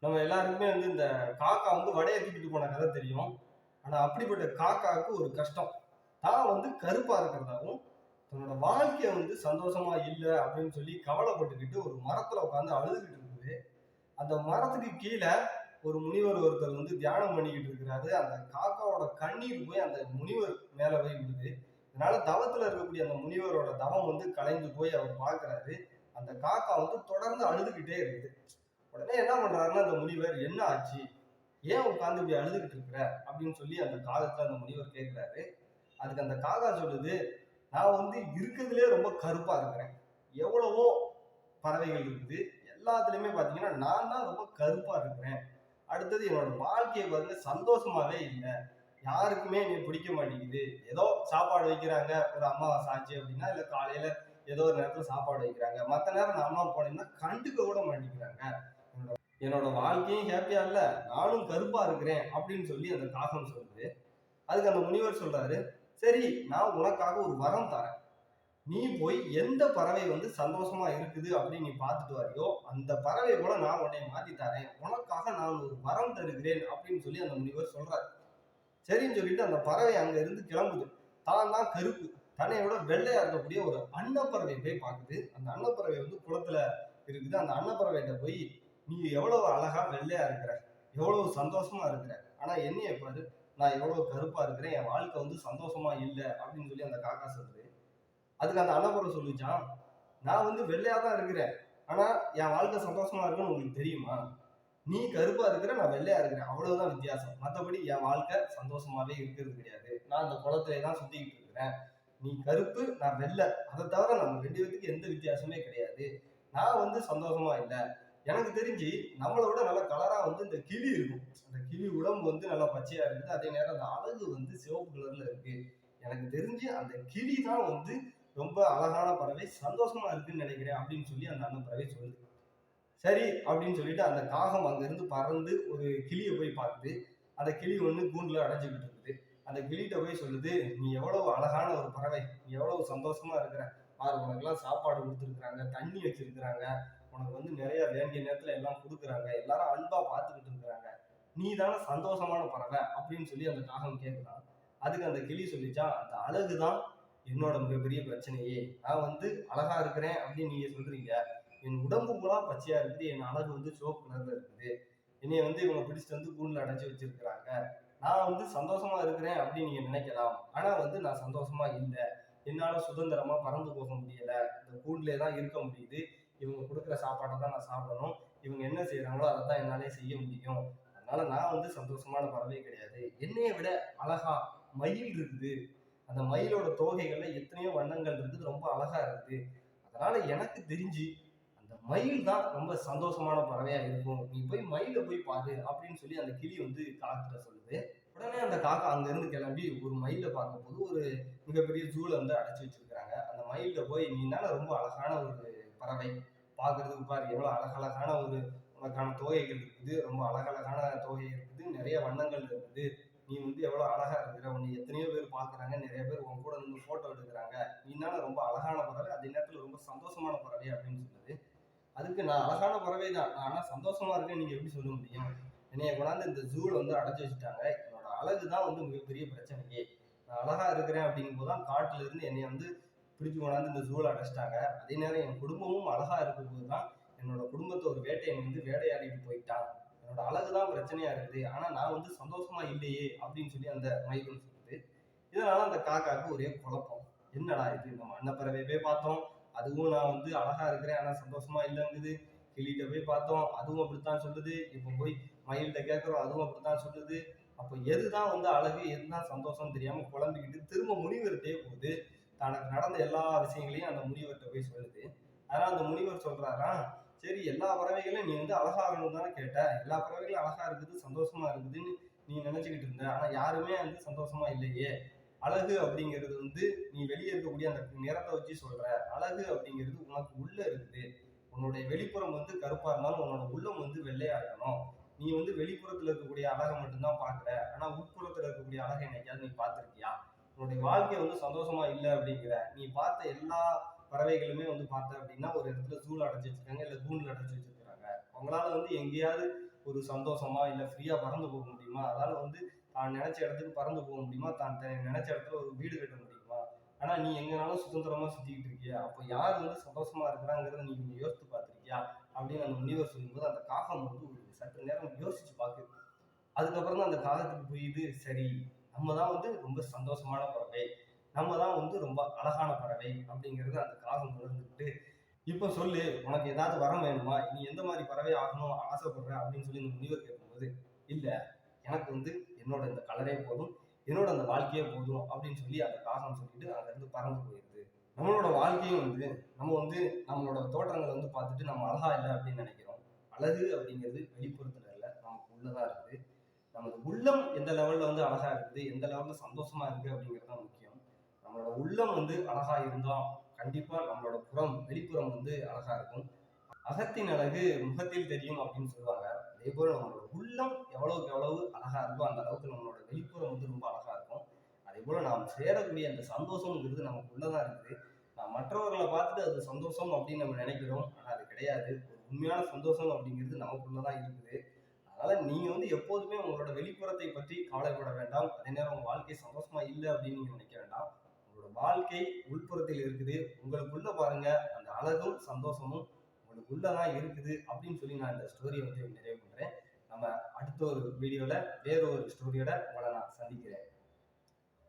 நம்ம எல்லாருக்குமே வந்து இந்த காக்கா வந்து வடையை தூக்கிட்டு போன கதை தெரியும். ஆனா அப்படிப்பட்ட காக்காவுக்கு ஒரு கஷ்டம். தான் வந்து கருப்பா இருக்கிறதாவும், தன்னோட வாழ்க்கைய வந்து சந்தோஷமா இல்ல அப்படின்னு சொல்லி கவலைப்பட்டுக்கிட்டு ஒரு மரத்துல உட்கார்ந்து அழுதுகிட்டு இருக்குது. அந்த மரத்துக்கு கீழ ஒரு முனிவர் ஒருத்தர் வந்து தியானம் பண்ணிக்கிட்டு இருக்கிறாரு. அந்த காக்காவோட கண்ணீர் போய் அந்த முனிவர் மேல போய் விழுது. இதனால தவத்துல இருக்கக்கூடிய அந்த முனிவரோட தவம் வந்து கலைந்து போய் அவர் பார்க்கிறாரு. அந்த காக்கா வந்து தொடர்ந்து அழுதுகிட்டே இருக்குது. உடனே என்ன பண்றாருன்னா அந்த முனிவர், என்ன ஆச்சு, ஏன் உட்கார்ந்து இப்படி அழுதுகிட்டு இருக்கிற அப்படின்னு சொல்லி அந்த காகத்துல அந்த முனிவர் கேட்கிறாரு. அதுக்கு அந்த காக்கா சொல்லுது, நான் வந்து இருக்கிறதுலே ரொம்ப கருப்பா இருக்கிறேன். எவ்வளவோ பறவைகள் இருக்குது, எல்லாத்துலயுமே பாத்தீங்கன்னா நான் தான் ரொம்ப கருப்பா இருக்கிறேன். அடுத்தது என்னோட வாழ்க்கையை பாருங்க, சந்தோஷமாவே இல்லை. யாருக்குமே என்னை பிடிக்க மாட்டேங்குது. ஏதோ சாப்பாடு வைக்கிறாங்க, ஒரு அமாவாசை ஆச்சு அப்படின்னா, இல்ல காலையில ஏதோ ஒரு நேரத்துல சாப்பாடு வைக்கிறாங்க. மத்த நேரம் நான் அம்மா போனேன்னா கண்டுக்க கூட மாட்டேங்கிறாங்க. என்னோட வாழ்க்கையும் ஹேப்பியா இல்ல, நானும் கருப்பா இருக்கிறேன் அப்படின்னு சொல்லி அந்த காகம் சொல்லுது. அதுக்கு அந்த முனிவர் சொல்றாரு, சரி, நான் உனக்காக ஒரு வரம் தரேன். நீ போய் எந்த பறவை வந்து சந்தோஷமா இருக்குது அப்படின்னு நீ பார்த்துட்டு வரையோ, அந்த பறவை கூட நான் உன்னை மாத்தி தரேன், உனக்காக நான் ஒரு வரம் தருகிறேன் அப்படின்னு சொல்லி அந்த முனிவர் சொல்றாரு. சரின்னு சொல்லிட்டு அந்த பறவை அங்க இருந்து கிளம்புது. தான் கருப்பு, தன்னை விட வெள்ளையா இருக்கக்கூடிய ஒரு அன்னப்பறவை போய் பார்க்குது. அந்த அன்னப்பறவை வந்து குளத்துல இருக்குது. அந்த அன்னப்பறவைகிட்ட போய், நீ எவ்வளவு அழகா வெள்ளையா இருக்கிற, எவ்வளவு சந்தோஷமா இருக்கிற, ஆனா என்னைய பாரு, நான் எவ்வளவு கருப்பா இருக்கிறேன், என் வாழ்க்கை வந்து சந்தோஷமா இல்லை அப்படின்னு சொல்லி அந்த காக்கா சொல்லுது. அதுக்கு அந்த அன்னப்பறவை சொல்லிச்சான், நான் வந்து வெள்ளையா தான் இருக்கிறேன், ஆனா என் வாழ்க்கை சந்தோஷமா இருக்குன்னு உங்களுக்கு தெரியுமா? நீ கருப்பா இருக்கிற, நான் வெள்ளையா இருக்கிறேன், அவ்வளவுதான் வித்தியாசம். மற்றபடி என் வாழ்க்கை சந்தோஷமாவே இருக்கிறது கிடையாது. நான் அந்த குளத்திலே தான் சுத்திக்கிட்டு இருக்கிறேன். நீ கருப்பு, நான் வெள்ளை, அதை தவிர நம்ம ரெண்டு பேத்துக்கு எந்த வித்தியாசமே கிடையாது. நான் வந்து சந்தோஷமா இல்லை. எனக்கு தெரிஞ்சு நம்மளை விட நல்ல கலரா வந்து இந்த கிளி இருக்கும். அந்த கிளி உடம்பு வந்து நல்லா பச்சையா இருக்குது, அதே நேரம் அந்த அழகு வந்து சிவப்பு கலர்ல இருக்கு. எனக்கு தெரிஞ்சு அந்த கிளி தான் வந்து ரொம்ப அழகான பறவை, சந்தோஷமா இருக்குன்னு நினைக்கிறேன் அப்படின்னு சொல்லி அந்த அன்னப்பறவை சொல்லுது. சரி அப்படின்னு சொல்லிட்டு அந்த காகம் அங்கிருந்து பறந்து ஒரு கிளியை போய் பார்க்குது. அந்த கிளி ஒண்ணு கூண்டுல அடைஞ்சுக்கிட்டு இருக்குது. அந்த கிளிகிட்ட போய் சொல்லுது, நீ எவ்வளவு அழகான ஒரு பறவை, நீ எவ்வளவு சந்தோஷமா இருக்கிற, பாரு உனக்கெல்லாம் சாப்பாடு கொடுத்துருக்குறாங்க, தண்ணி வச்சிருக்கிறாங்க, உனக்கு வந்து நிறைய வேண்டிய நேரத்துல எல்லாம் கொடுக்குறாங்க, எல்லாரும் அன்பா பார்த்துக்கிட்டு இருக்கிறாங்க, நீ தானே சந்தோஷமான பறவை அப்படின்னு சொல்லி அந்த காகம் கேட்குறான். அதுக்கு அந்த கிளி சொல்லிச்சா, அந்த அழகுதான் என்னோட மிகப்பெரிய பிரச்சனையே. நான் வந்து அழகா இருக்கிறேன் அப்படின்னு நீங்க சொல்றீங்க, என் உடம்பு பூரா பச்சையா இருக்குது, என் அழகு வந்து சிவப்பு கலர்ல இருக்குது, என்னைய வந்து இவங்க பிடிச்சிட்டு வந்து கூண்டுல அடைச்சு வச்சிருக்கிறாங்க, நான் வந்து சந்தோஷமா இருக்கிறேன் அப்படின்னு நீங்க நினைக்கலாம், ஆனா வந்து நான் சந்தோஷமா இல்லை. என்னால சுதந்திரமா பறந்து போக முடியல, இந்த கூண்டுலயே தான் இருக்க முடியுது, இவங்க கொடுக்குற சாப்பாட்டை தான் நான் சாப்பிடணும், இவங்க என்ன செய்யறாங்களோ அதை தான் என்னாலே செய்ய முடியும். அதனால நான் வந்து சந்தோஷமான பறவை கிடையாது. என்னைய விட அழகா மயில் இருக்குது, அந்த மயிலோட தோகைகள்ல எத்தனையோ வண்ணங்கள் இருக்குது, ரொம்ப அழகா இருக்குது. அதனால எனக்கு தெரிஞ்சு அந்த மயில் தான் ரொம்ப சந்தோஷமான பறவையா இருக்கும், நீ போய் மயில போய் பாரு அப்படின்னு சொல்லி அந்த கிளி வந்து காக்கிட்ட சொல்லுது. உடனே அந்த காக்கா அங்க இருந்து கிளம்பி ஒரு மயில பார்க்கும் போது ஒரு மிகப்பெரிய ஜூல வந்து அடைச்சு வச்சிருக்கிறாங்க. அந்த மயில்கிட்ட போய், நீ தானே ரொம்ப அழகான ஒரு பறவை, பார்க்கறதுக்கு பாரு எவ்வளவு அழகழகான ஒரு, உனக்கான தோகைகள் இருக்குது, ரொம்ப அழகழகான தோகை இருக்குது, நிறைய வண்ணங்கள் இருக்குது, நீ வந்து எவ்வளவு அழகா இருக்கிற, உன்னை எத்தனையோ பேர் பார்க்குறாங்க, நிறைய பேர் உன் கூட நின்று போட்டோ எடுக்கிறாங்க, நீனால ரொம்ப அழகான பறவை, அதே நேரத்துல ரொம்ப சந்தோஷமான பறவை அப்படின்னு சொல்லுது. அதுக்கு, நான் அழகான பறவை தான், நான் ஆனா சந்தோஷமா இருக்கேன் நீங்க எப்படி சொல்ல முடியும், என்னைய கொண்டாந்து இந்த ஜூல வந்து அடைச்சு வச்சுட்டாங்க, என்னோட அழகு தான் வந்து மிகப்பெரிய பிரச்சனையே, நான் அழகா இருக்கிறேன் அப்படிங்கும் போதுதான் காட்டுல இருந்து என்னை வந்து பிடிச்சு கொண்டாந்து இந்த ஜூல அடைச்சிட்டாங்க, அதே நேரம் என் குடும்பமும் அழகா இருக்கும் போதுதான் என்னோட குடும்பத்தை ஒரு வேட்டையன் வந்து வேட்டையாடிட்டு போயிட்டான், என்னோட அழகுதான் பிரச்சனையா இருக்குது, ஆனா நான் வந்து சந்தோஷமா இல்லையே அப்படின்னு சொல்லி அந்த மயிலும் சொல்லுது. இதனால அந்த காக்காவுக்கு ஒரே குழப்பம், என்னடா இது, நம்ம அன்னப்பறவை போய் பார்த்தோம், அதுவும் நான் வந்து அழகா இருக்கிறேன் ஆனா சந்தோஷமா இல்லைங்குது, கிளிகிட்ட போய் பார்த்தோம் அதுவும் அப்படித்தான் சொல்லுது, இப்போ போய் மயில்கிட்ட கேட்கிறோம் அதுவும் அப்படித்தான் சொல்லுது, அப்போ எதுதான் வந்து அழகு, எதுதான் சந்தோஷம் தெரியாம குழம்பிக்கிட்டு திரும்ப முனிவர்கிட்டே போகுது. தனக்கு நடந்த எல்லா விஷயங்களையும் அந்த முனிவர்கிட்ட போய் சொல்லுது. அதனால அந்த முனிவர் சொல்றாராம், சரி, எல்லா பறவைகளையும் நீ வந்து அழகாகணும் தானே கேட்ட, எல்லா பறவைகளும் அழகா இருக்குது சந்தோஷமா இருக்குதுன்னு நீ நினைச்சுக்கிட்டு இருந்த, ஆனா யாருமே வந்து சந்தோஷமா இல்லையே. அழகு அப்படிங்கிறது வந்து நீ வெளியே இருக்கக்கூடிய அந்த நிறத்தை வச்சு சொல்ற, அழகு அப்படிங்கிறது உனக்கு உள்ள இருக்குது, உன்னுடைய வெளிப்புறம் வந்து கருப்பா இருந்தாலும் உன்னோட உள்ளம் வந்து வெள்ளையா இருக்கணும், நீ வந்து வெளிப்புறத்துல இருக்கக்கூடிய அழகை மட்டும்தான் பாக்குற, ஆனா உட்புறத்துல இருக்கக்கூடிய அழகை என்னைக்காவது நீ பார்த்திருக்கியா, உன்னுடைய வாழ்க்கை வந்து சந்தோஷமா இல்லை அப்படிங்கிற, நீ பார்த்த எல்லா பறவைகளுமே வந்து பார்த்த அப்படின்னா ஒரு இடத்துல ஜூல அடைச்சு வச்சிருக்காங்க, இல்ல கூண்டுல அடைச்சு வச்சிருக்காங்க, அவங்களால வந்து எங்கேயாவது ஒரு சந்தோஷமா இல்லை ஃப்ரீயா பறந்து போக முடியுமா? அதால வந்து தான் நினைச்ச இடத்துக்கு பறந்து போக முடியுமா? தான் நினைச்ச இடத்துல ஒரு வீடு கட்ட முடியுமா? ஆனா நீ எங்கனாலும் சுதந்திரமா சுத்திக்கிட்டு இருக்கியா? அப்போ யார் வந்து சந்தோஷமா இருக்கிறாங்கிறத நீ கொஞ்சம் யோசித்து பார்த்திருக்கியா? அப்படின்னு அந்த முனிவர் சொல்லும்போது அந்த காகம் வந்து ஒரு சற்று நேரம் யோசிச்சு பார்க்குது. அதுக்கப்புறம் தான் அந்த காகத்துக்கு புரியுது, சரி நம்ம தான் வந்து ரொம்ப சந்தோஷமான பறவை, நம்ம தான் வந்து ரொம்ப அழகான பறவை அப்படிங்கிறது அந்த காகம் உணர்ந்துக்கிட்டு, இப்ப சொல்லு உனக்கு ஏதாவது வரம் வேணுமா? நீ எந்த மாதிரி பறவை ஆகணும் ஆசைப்படுற அப்படின்னு சொல்லி இந்த முனிவர் கேட்கும்போது, இல்ல எனக்கு வந்து என்னோட இந்த கலரே போதும், என்னோட அந்த வாழ்க்கையே போதும் அப்படின்னு சொல்லி அந்த காகம் சொல்லிட்டு அங்க இருந்து பறந்து போயிருது. நம்மளோட வாழ்க்கையும் வந்து நம்ம வந்து நம்மளோட தோற்றங்களை வந்து பார்த்துட்டு நம்ம அழகா இல்லை அப்படின்னு நினைக்கிறோம். அழகு அப்படிங்கிறது வெளிப்புறத்துல இல்லை, நமக்கு உள்ளதான் இருக்குது. நமது உள்ளம் எந்த லெவல்ல வந்து அழகா இருக்குது, எந்த லெவல்ல சந்தோஷமா இருக்கு அப்படிங்கிறது தான் முக்கியம். நம்மளோட உள்ளம் வந்து அழகா இருந்தா கண்டிப்பா நம்மளோட வெளிப்புறம் வந்து அழகா இருக்கும். அகத்தின் அழகு முகத்தில் தெரியும் அப்படின்னு சொல்லுவாங்க. அதே போல நம்மளோட உள்ளம் எவ்வளவுக்கு எவ்வளவு அழகா இருக்கோ அந்த அளவுக்கு நம்மளோட வெளிப்புறம் வந்து ரொம்ப அழகா இருக்கும். அதே போல நாம் சேரக்கூடிய அந்த சந்தோஷம்ங்கிறது நமக்கு உள்ளதான் இருக்குது. மற்றவர்களை பார்த்துட்டு அது சந்தோஷம் அப்படின்னு நம்ம நினைக்கிறோம், ஆனா அது கிடையாது. ஒரு உண்மையான சந்தோஷம் அப்படிங்கிறது நமக்குள்ளதான் இருக்குது. அதனால நீங்க வந்து எப்போதுமே உங்களோட வெளிப்புறத்தை பற்றி கவலைப்பட வேண்டாம். அதே நேரம் உங்க வாழ்க்கை சந்தோஷமா இல்லை அப்படின்னு நீங்க நினைக்க வேண்டாம். உங்களோட வாழ்க்கை உள்புறத்தில் இருக்குது. உங்களுக்குள்ள பாருங்க, அந்த அழகும் சந்தோஷமும் உங்களுக்குள்ளதான் இருக்குது அப்படின்னு சொல்லி நான் இந்த ஸ்டோரியை வந்து நிறைவு பண்றேன். நம்ம அடுத்த ஒரு வீடியோல வேற ஒரு ஸ்டோரியோட உங்களை நான் சந்திக்கிறேன்.